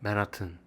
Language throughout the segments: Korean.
맨하탄.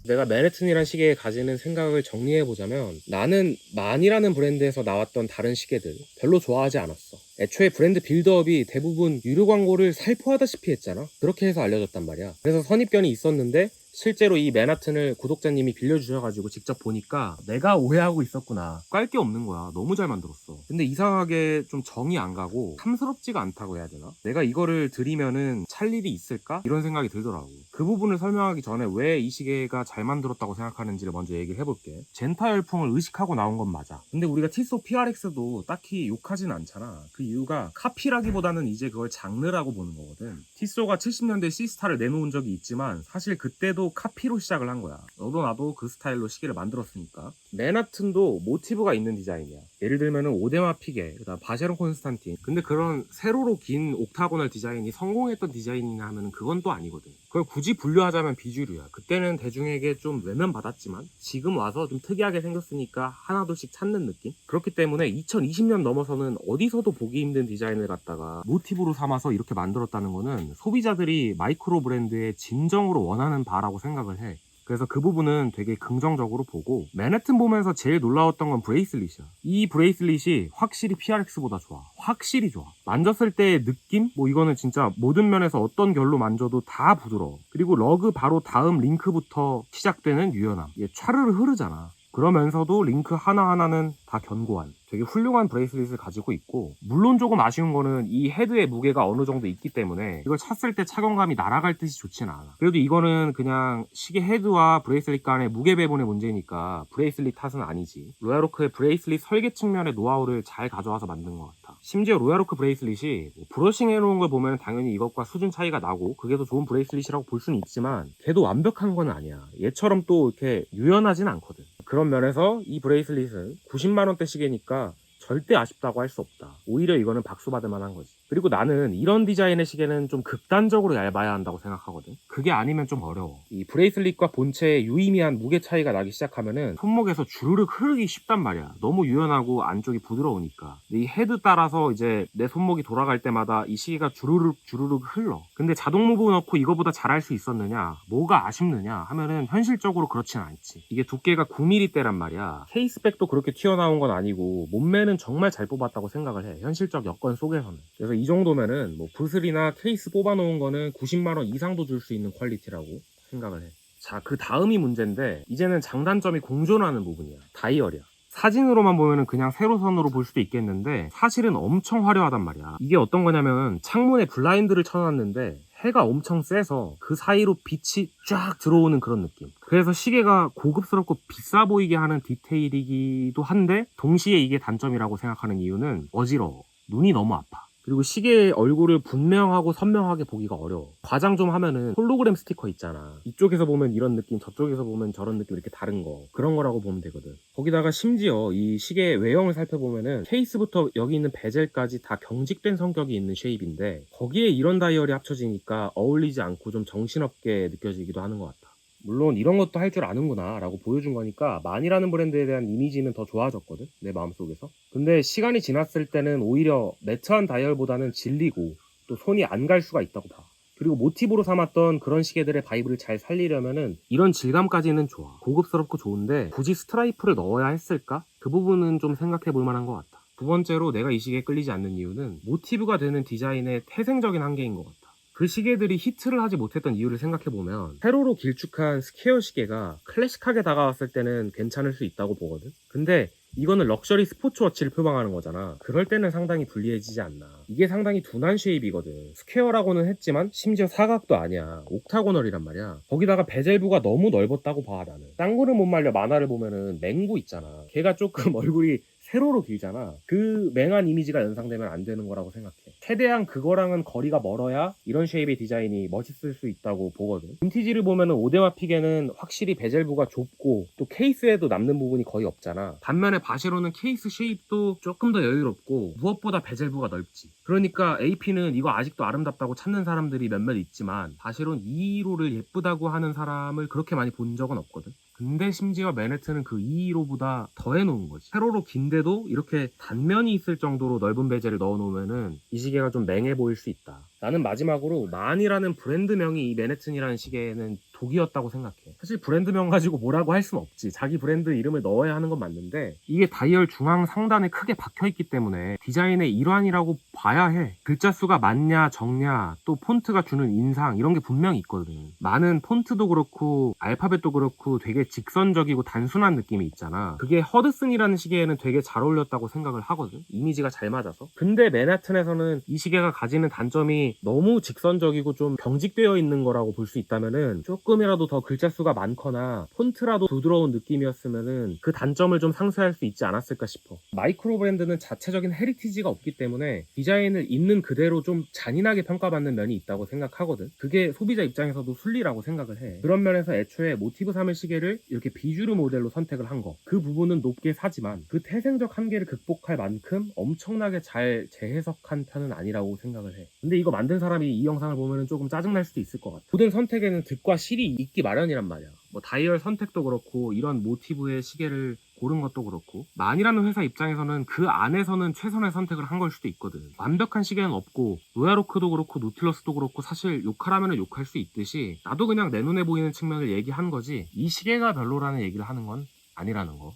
내가 맨해튼이란 시계에 가지는 생각을 정리해보자면 나는 만이라는 브랜드에서 나왔던 다른 시계들 별로 좋아하지 않았어. 애초에 브랜드 빌드업이 대부분 유료 광고를 살포하다시피 했잖아. 그렇게 해서 알려졌단 말이야. 그래서 선입견이 있었는데 실제로 이 맨하튼을 구독자님이 빌려주셔가지고 직접 보니까 내가 오해하고 있었구나. 깔 게 없는 거야. 너무 잘 만들었어. 근데 이상하게 좀 정이 안 가고 탐스럽지가 않다고 해야 되나? 내가 이거를 드리면은 찰 일이 있을까? 이런 생각이 들더라고. 그 부분을 설명하기 전에 왜 이 시계가 잘 만들었다고 생각하는지를 먼저 얘기를 해볼게. 젠타 열풍을 의식하고 나온 건 맞아. 근데 우리가 티소 PRX도 딱히 욕하진 않잖아. 그 이유가 카피라기보다는 이제 그걸 장르라고 보는 거거든. 티소가 70년대 C스타를 내놓은 적이 있지만 사실 그때도 카피로 시작을 한 거야. 너도 나도 그 스타일로 시계를 만들었으니까. 맨하튼도 모티브가 있는 디자인이야. 예를 들면은 오데마 피게, 그다음 바쉐론 콘스탄틴. 근데 그런 세로로 긴 옥타고널 디자인이 성공했던 디자인이냐 하면은 그건 또 아니거든. 그걸 굳이 분류하자면 비주류야. 그때는 대중에게 좀 외면받았지만 지금 와서 좀 특이하게 생겼으니까 하나둘씩 찾는 느낌? 그렇기 때문에 2020년 넘어서는 어디서도 보기 힘든 디자인을 갖다가 모티브로 삼아서 이렇게 만들었다는 거는 소비자들이 마이크로 브랜드의 진정으로 원하는 바라고 생각을 해. 그래서 그 부분은 되게 긍정적으로 보고, 맨해튼 보면서 제일 놀라웠던 건 브레이슬릿이야. 이 브레이슬릿이 확실히 PRX보다 좋아. 확실히 좋아. 만졌을 때의 느낌? 뭐 이거는 진짜 모든 면에서 어떤 결로 만져도 다 부드러워. 그리고 러그 바로 다음 링크부터 시작되는 유연함. 이게 촤르르 흐르잖아. 그러면서도 링크 하나하나는 다 견고한 되게 훌륭한 브레이슬릿을 가지고 있고, 물론 조금 아쉬운 거는 이 헤드의 무게가 어느 정도 있기 때문에 이걸 찼을 때 착용감이 날아갈 듯이 좋지는 않아. 그래도 이거는 그냥 시계 헤드와 브레이슬릿 간의 무게 배분의 문제니까 브레이슬릿 탓은 아니지. 로얄오크의 브레이슬릿 설계 측면의 노하우를 잘 가져와서 만든 것 같아. 심지어 로얄오크 브레이슬릿이 브러싱 해놓은 걸 보면 당연히 이것과 수준 차이가 나고 그게 더 좋은 브레이슬릿이라고 볼 수는 있지만 걔도 완벽한 건 아니야. 얘처럼 또 이렇게 유연하진 않거든. 그런 면에서 이 브레이슬릿은 90만원대 시계니까 절대 아쉽다고 할 수 없다. 오히려 이거는 박수 받을 만한 거지. 그리고 나는 이런 디자인의 시계는 좀 극단적으로 얇아야 한다고 생각하거든. 그게 아니면 좀 어려워. 이 브레이슬릿과 본체의 유의미한 무게 차이가 나기 시작하면은 손목에서 주르륵 흐르기 쉽단 말이야. 너무 유연하고 안쪽이 부드러우니까. 근데 이 헤드 따라서 이제 내 손목이 돌아갈 때마다 이 시계가 주르륵 흘러. 근데 자동 무브 넣고 이거보다 잘할 수 있었느냐, 뭐가 아쉽느냐 하면은 현실적으로 그렇진 않지. 이게 두께가 9mm대란 말이야. 케이스백도 그렇게 튀어나온 건 아니고 몸매는 정말 잘 뽑았다고 생각을 해. 현실적 여건 속에서는. 그래서 이 정도면은 뭐 붓슬이나 케이스 뽑아놓은 거는 90만원 이상도 줄 수 있는 퀄리티라고 생각을 해. 자, 그 다음이 문제인데 이제는 장단점이 공존하는 부분이야. 다이얼이야. 사진으로만 보면은 그냥 세로선으로 볼 수도 있겠는데 사실은 엄청 화려하단 말이야. 이게 어떤 거냐면 창문에 블라인드를 쳐놨는데 해가 엄청 세서 그 사이로 빛이 쫙 들어오는 그런 느낌. 그래서 시계가 고급스럽고 비싸 보이게 하는 디테일이기도 한데 동시에 이게 단점이라고 생각하는 이유는 어지러워. 눈이 너무 아파. 그리고 시계의 얼굴을 분명하고 선명하게 보기가 어려워. 과장 좀 하면은 홀로그램 스티커 있잖아. 이쪽에서 보면 이런 느낌, 저쪽에서 보면 저런 느낌, 이렇게 다른 거. 그런 거라고 보면 되거든. 거기다가 심지어 이 시계의 외형을 살펴보면은 케이스부터 여기 있는 베젤까지 다 경직된 성격이 있는 쉐입인데 거기에 이런 다이얼이 합쳐지니까 어울리지 않고 좀 정신없게 느껴지기도 하는 것 같아. 물론 이런 것도 할 줄 아는구나 라고 보여준 거니까 만이라는 브랜드에 대한 이미지는 더 좋아졌거든, 내 마음속에서. 근데 시간이 지났을 때는 오히려 매트한 다이얼보다는 질리고 또 손이 안 갈 수가 있다고 봐. 그리고 모티브로 삼았던 그런 시계들의 바이브를 잘 살리려면은 이런 질감까지는 좋아. 고급스럽고 좋은데 굳이 스트라이프를 넣어야 했을까? 그 부분은 좀 생각해 볼 만한 것 같아. 두 번째로 내가 이 시계에 끌리지 않는 이유는 모티브가 되는 디자인의 태생적인 한계인 것 같아. 그 시계들이 히트를 하지 못했던 이유를 생각해보면 세로로 길쭉한 스퀘어 시계가 클래식하게 다가왔을 때는 괜찮을 수 있다고 보거든. 근데 이거는 럭셔리 스포츠워치를 표방하는 거잖아. 그럴 때는 상당히 불리해지지 않나. 이게 상당히 둔한 쉐입이거든. 스퀘어라고는 했지만 심지어 사각도 아니야. 옥타고널이란 말이야. 거기다가 베젤부가 너무 넓었다고 봐. 나는 짱구는 못 말려 만화를 보면은 맹구 있잖아. 걔가 조금 얼굴이 세로로 길잖아. 그 맹한 이미지가 연상되면 안 되는 거라고 생각해. 최대한 그거랑은 거리가 멀어야 이런 쉐입의 디자인이 멋있을 수 있다고 보거든. 빈티지를 보면은 오데마 피게는 확실히 베젤부가 좁고 또 케이스에도 남는 부분이 거의 없잖아. 반면에 바쉐로는 케이스 쉐입도 조금 더 여유롭고 무엇보다 베젤부가 넓지. 그러니까 AP는 이거 아직도 아름답다고 찾는 사람들이 몇몇 있지만 바쉐론 2호를 예쁘다고 하는 사람을 그렇게 많이 본 적은 없거든. 근데 심지어 맨해튼은 그 2호보다 더 해놓은 거지. 세로로 긴데도 이렇게 단면이 있을 정도로 넓은 베젤을 넣어놓으면은 이 시계가 좀 맹해 보일 수 있다. 나는 마지막으로 만이라는 브랜드명이 이 맨해튼이라는 시계에는 독이었다고 생각해. 사실 브랜드명 가지고 뭐라고 할 순 없지. 자기 브랜드 이름을 넣어야 하는 건 맞는데 이게 다이얼 중앙 상단에 크게 박혀있기 때문에 디자인의 일환이라고 봐야 해. 글자 수가 많냐 적냐 또 폰트가 주는 인상 이런 게 분명히 있거든. 많은 폰트도 그렇고 알파벳도 그렇고 되게 직선적이고 단순한 느낌이 있잖아. 그게 허드슨이라는 시계에는 되게 잘 어울렸다고 생각을 하거든. 이미지가 잘 맞아서. 근데 맨하튼에서는 이 시계가 가지는 단점이 너무 직선적이고 좀 경직되어 있는 거라고 볼 수 있다면은 조금이라도 더 글자 수가 많거나 폰트라도 부드러운 느낌이었으면은 그 단점을 좀 상쇄할 수 있지 않았을까 싶어. 마이크로 브랜드는 자체적인 헤리티지가 없기 때문에 디자인을 있는 그대로 좀 잔인하게 평가받는 면이 있다고 생각하거든. 그게 소비자 입장에서도 순리라고 생각을 해. 그런 면에서 애초에 모티브 3의 시계를 이렇게 비주류 모델로 선택을 한 거. 그 부분은 높게 사지만 그 태생적 한계를 극복할 만큼 엄청나게 잘 재해석한 편은 아니라고 생각을 해. 근데 이거 만든 사람이 이 영상을 보면 조금 짜증날 수도 있을 것 같아. 모든 선택에는 득과 실이 있기 마련이란 말이야. 뭐 다이얼 선택도 그렇고 이런 모티브의 시계를 고른 것도 그렇고 만이라는 회사 입장에서는 그 안에서는 최선의 선택을 한 걸 수도 있거든. 완벽한 시계는 없고 로얄오크도 그렇고 노틸러스도 그렇고 사실 욕하라면 욕할 수 있듯이 나도 그냥 내 눈에 보이는 측면을 얘기한 거지 이 시계가 별로라는 얘기를 하는 건 아니라는 거.